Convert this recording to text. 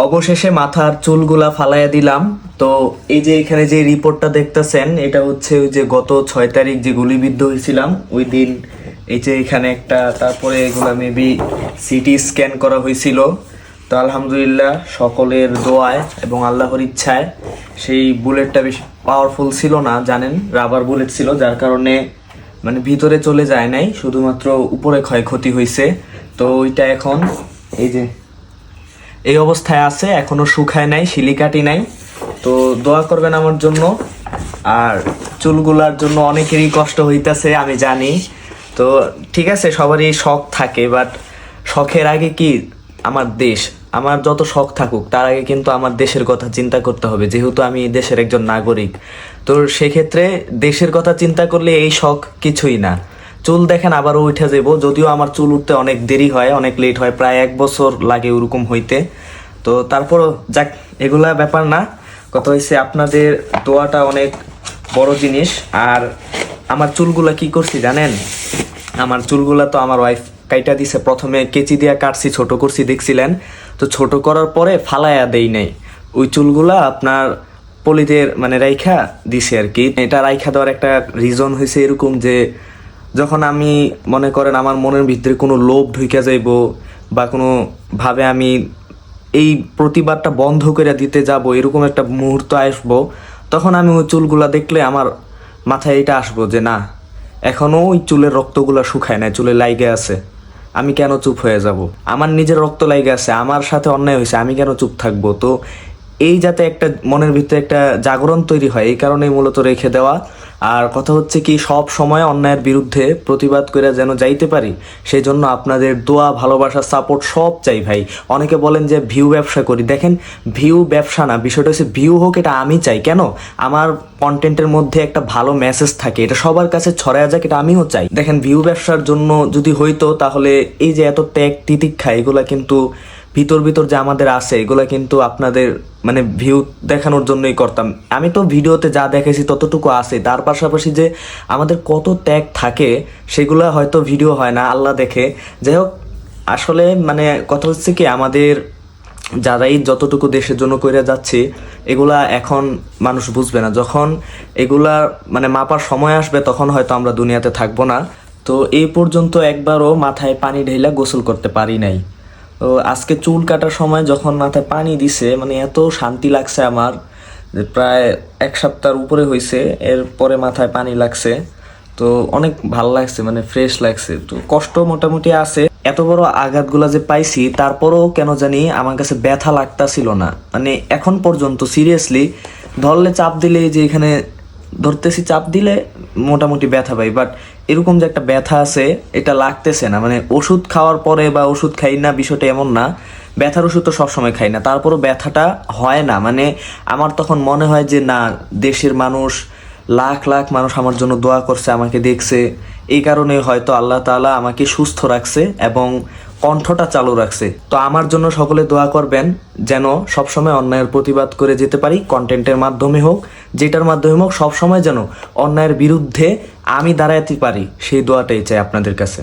অবশেষে মাথার চুলগুলা ফালাইয়া দিলাম। তো এই যে এখানে যে রিপোর্টটা দেখতেছেন, এটা হচ্ছে ওই যে গত 6 তারিখ যে গুলিবিদ্ধ হয়েছিলাম ওই দিন। এই যে এখানে একটা, তারপরে এগুলা মেবি সিটি স্ক্যান করা হয়েছিল। তো আলহামদুলিল্লাহ সকলের দোয়ায় এবং আল্লাহর ইচ্ছায় সেই বুলেটটা বেশি পাওয়ারফুল ছিল না, জানেন রাবার বুলেট ছিল, যার কারণে মানে ভিতরে চলে যায় নাই, শুধুমাত্র উপরে ক্ষয়ক্ষতি হয়েছে। তো ওইটা এখন এই যে এই অবস্থায় আছে, এখনো শুকায় নাই, শিলিকাটি নাই। তো দোয়া করবেন আমার জন্য। আর চুলগুলার জন্য অনেকেরই কষ্ট হইতাছে আমি জানি। তো ঠিক আছে, সবারই শখ থাকে, বাট শখের আগে কি আমার দেশ, আমার যত শখ থাকুক তার আগে কিন্তু আমার দেশের কথা চিন্তা করতে হবে, যেহেতু আমি এই দেশের একজন নাগরিক। তো সেক্ষেত্রে দেশের কথা চিন্তা করলে এই শখ কিছুই না। চুল দেখেন আবারও উঠে যাব, যদিও আমার চুল উঠতে অনেক দেরি হয়, অনেক লেট হয়, প্রায় 1 বছর লাগে ওরকম হইতে। তো তারপরও যাক, এগুলা ব্যাপার না। কথা হয়েছে আপনাদের দোয়াটা অনেক বড় জিনিস। আর আমার চুলগুলা কি করছি জানেন? আমার চুলগুলা তো আমার ওয়াইফ কাইটা দিছে, প্রথমে কেচি দিয়া কাটছি, ছোট করছি দেখছিলেন। তো ছোট করার পরে ফালায়া দেই নাই, ওই চুলগুলা আপনার পলিদের মানে রাইখা দিছে আর কি। এটা রাইখা দেওয়ার একটা রিজন হয়েছে এরকম যে, যখন আমি মনে করেন আমার মনের ভিতরে কোনো লোভ ঢুকে যাইব বা কোনো ভাবে আমি এই প্রতিবাদটা বন্ধ করে দিতে যাব, এরকম একটা মুহূর্ত আসবো, তখন আমি ওই চুলগুলা দেখলে আমার মাথায় এটা আসবো যে না, এখনো ওই চুলের রক্তগুলা শুকায় না, চুলে লাইগে আছে, আমি কেন চুপ হয়ে যাব? আমার নিজের রক্ত লাইগে আছে, আমার সাথে অন্যায় হয়েছে, আমি কেন চুপ থাকবো? তো এই যাতে একটা মনের ভিতরে একটা জাগরণ তৈরি হয়, এই কারণেই মূলত রেখে দেওয়া। আর কথা হচ্ছে কি, সব সময় অন্যায়ের বিরুদ্ধে প্রতিবাদ করে যেন যাইতে পারি, সেই জন্য আপনাদের দোয়া, ভালোবাসা, সাপোর্ট সব চাই ভাই। অনেকে বলেন যে ভিউ ব্যবসা করি, দেখেন ভিউ ব্যবসা না, বিষয়টা হচ্ছে ভিউ হোক, এটা আমি চাই। কেন? আমার কন্টেন্টের মধ্যে একটা ভালো মেসেজ থাকে, এটা সবার কাছে ছড়ায় যাক, এটা আমিও চাই। দেখেন ভিউ ব্যবসার জন্য যদি হইতো, তাহলে এই যে এত ত্যাগ তিতিক্ষা, এগুলা কিন্তু ভিতর ভিতর যে আমাদের আছে, এগুলা কিন্তু আপনাদের মানে ভিউ দেখানোর জন্যই করতাম। আমি তো ভিডিওতে যা দেখেছি ততটুকু আছে, তার পাশাপাশি যে আমাদের কত ত্যাগ থাকে সেগুলা হয়তো ভিডিও হয় না, আল্লাহ দেখে। যাই হোক, আসলে মানে কথা হচ্ছে কি, আমাদের যারাই যতটুকু দেশের জন্য কইরা যাচ্ছে, এগুলা এখন মানুষ বুঝবে না। যখন এগুলা মানে মাপার সময় আসবে, তখন হয়তো আমরা দুনিয়াতে থাকবো না। তো এই পর্যন্ত একবারও মাথায় পানি ঢেলা গোসল করতে পারি নাই। তো আজকে চুল কাটার সময় যখন মাথায় পানি দিছে, মানে এত শান্তি লাগছে আমার, যে প্রায় 1 সপ্তাহের উপরে হয়েছে, এরপরে মাথায় পানি লাগছে। তো অনেক ভালো লাগছে, মানে ফ্রেশ লাগছে। তো কষ্ট মোটামুটি আছে, এত বড় আঘাতগুলা যে পাইছি, তারপরও কেন জানি আমার কাছে ব্যথা লাগতাছিল না, মানে এখন পর্যন্ত। সিরিয়াসলি ধরলে চাপ দিলে, যে এখানে ধরতেছি, চাপ দিলে মোটামুটি ব্যথা পাই, বাট এরকম যে একটা ব্যথা আছে এটা লাগতেছে না। মানে ওষুধ খাওয়ার পরে বা ওষুধ খাই না, বিষয়টা এমন না। ব্যথার ওষুধ তো সবসময় খাই না, তারপরও ব্যথাটা হয় না। মানে আমার তখন মনে হয় যে না, দেশের মানুষ, লাখ লাখ মানুষ আমার জন্য দোয়া করছে, আমাকে দেখছে, এই কারণে হয়তো আল্লাহ তাআলা আমাকে সুস্থ রাখছে এবং কণ্ঠটা চালু রাখছে। তো আমার জন্য সকলে দোয়া করবেন, যেন সবসময় অন্যায়ের প্রতিবাদ করে যেতে পারি, কন্টেন্টের মাধ্যমে হোক, যেটার মাধ্যমে হোক, সবসময় যেন অন্যায়ের বিরুদ্ধে আমি দাঁড়াতে পারি, সেই দোয়াটাই চাই আপনাদের কাছে।